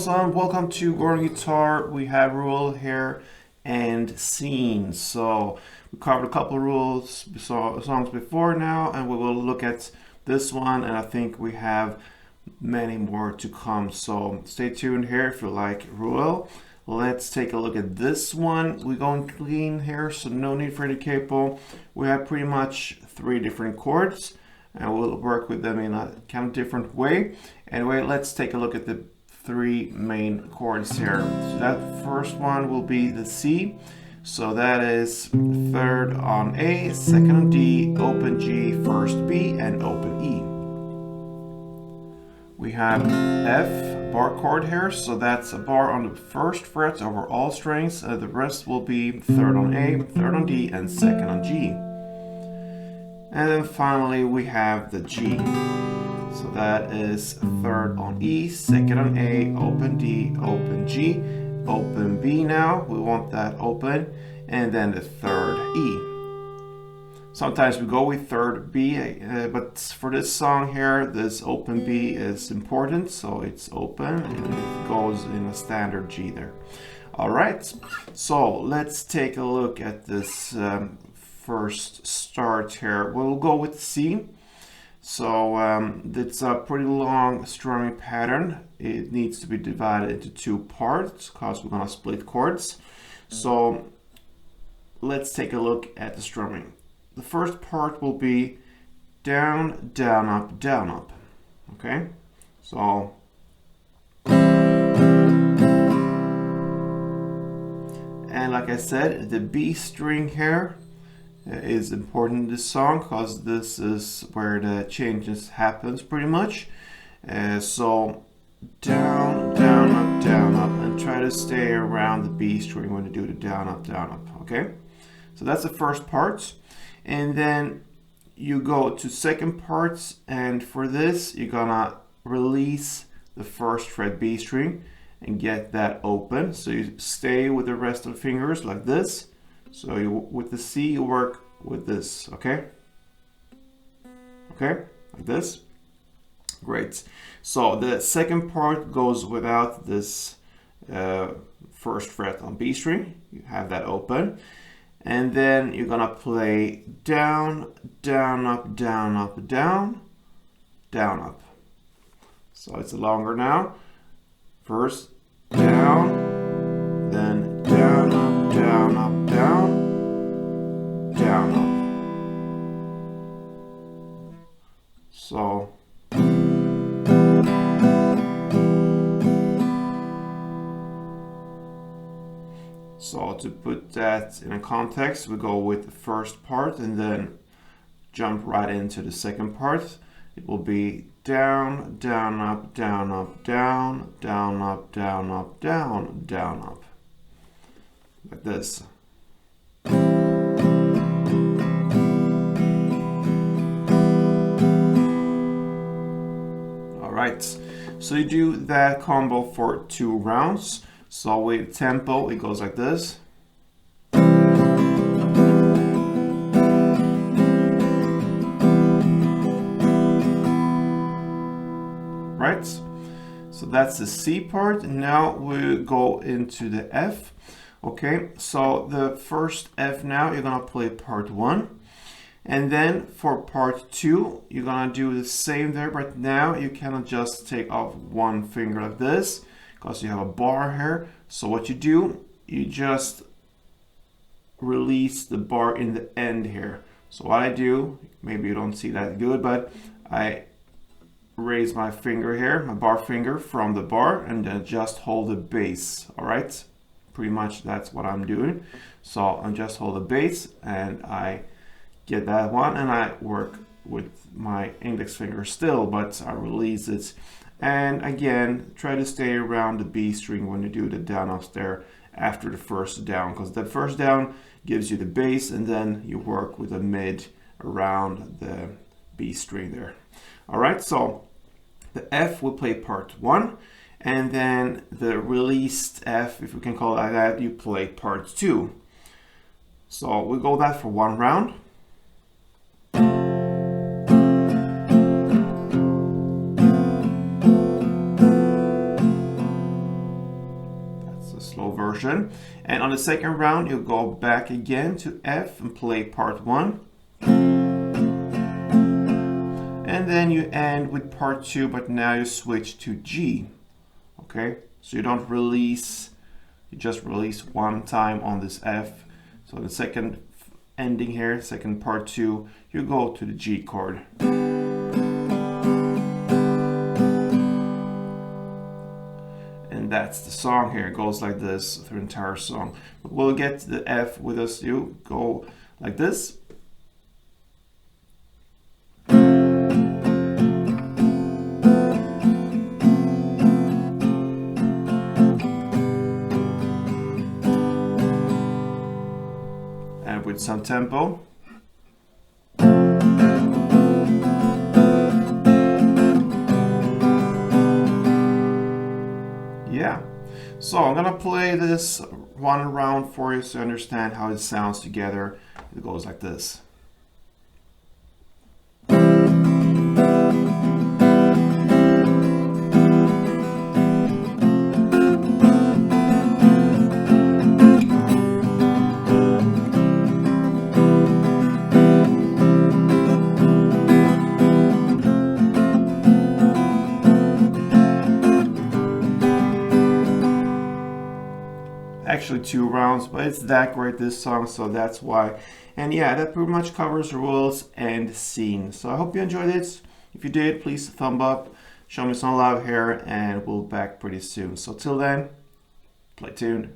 awesome. Welcome to Gordon Guitar. We have RUEL here and Scene. So we covered a couple of songs before now, and we will look at this one, and I think we have many more to come. So stay tuned here if you like RUEL. Let's take a look at this one. We're going clean here, so no need for any capo. We have pretty much 3 different chords, and we'll work with them in a kind of different way. Anyway, let's take a look at the 3 main chords here. So that first one will be the C. So that is 3rd on A, 2nd on D, open G, 1st B, and open E. We have F, bar chord here. So that's a bar on the 1st fret over all strings. The rest will be 3rd on A, 3rd on D, and 2nd on G. And then finally we have the G. So that is 3rd on E, 2nd on A, open D, open G, open B now, we want that open, and then the 3rd E. Sometimes we go with 3rd B, but for this song here, this open B is important, so it's open, and it goes in a standard G there. Alright, so let's take a look at this first start here. We'll go with C. So it's a pretty long strumming pattern. It needs to be divided into 2 parts because we're going to split chords. So let's take a look at the strumming. The first part will be down, down, up, down, up. Okay? So and like I said, the B string here is important in this song because this is where the changes happens pretty much. So down, down, up, and try to stay around the B string when you do the down, up, okay? So that's the first part. And then you go to second parts, and for this you're gonna release the 1st fret B string and get that open. So you stay with the rest of the fingers like this. So with the C, you work with this, okay? Okay, like this. Great. So the second part goes without this 1st fret on B string. You have that open. And then you're gonna play down, down, up, down, up, down, down, up. So it's longer now. First, down, then down, up, down, up, down, down, up. So to put that in a context, we go with the first part and then jump right into the second part. It will be down, down, up, down, up, down, down, up, down, up, down, down, up. Like this. Alright, so you do that combo for 2 rounds. So with tempo, it goes like this. Right, so that's the C part. Now we go into the F. Okay, so the first F now, you're gonna play part 1. And then for part 2, you're gonna do the same there, but now you cannot just take off 1 finger like this, because you have a bar here. So what you do, you just release the bar in the end here. So what I do, maybe you don't see that good, but I raise my finger here, my bar finger from the bar, and then just hold the bass. All right, pretty much that's what I'm doing. So I just hold the bass and I get that one, and I work with my index finger still, but I release it. And again, try to stay around the B string when you do the down ups there after the first down, because the first down gives you the bass, and then you work with a mid around the B string there. All right, so the F will play part 1, and then the released F, if we can call it like that, you play part 2. So we go that for 1 round. version. And on the second round, you'll go back again to F and play part 1. And then you end with part 2, but now you switch to G. Okay, so you don't release, you just release one time on this F. So the second ending here, second part 2, you go to the G chord. And that's the song here. It goes like this through the entire song. But we'll get to the F with us. You go like this. And with some tempo. Yeah, so I'm gonna play this one round for you so you understand how it sounds together. It goes like this. Actually 2 rounds, but it's that great, this song, so that's why. And yeah, that pretty much covers RUEL's end scene. So I hope you enjoyed it. If you did, please thumb up, show me some love here, and we'll be back pretty soon. So till then, play tuned.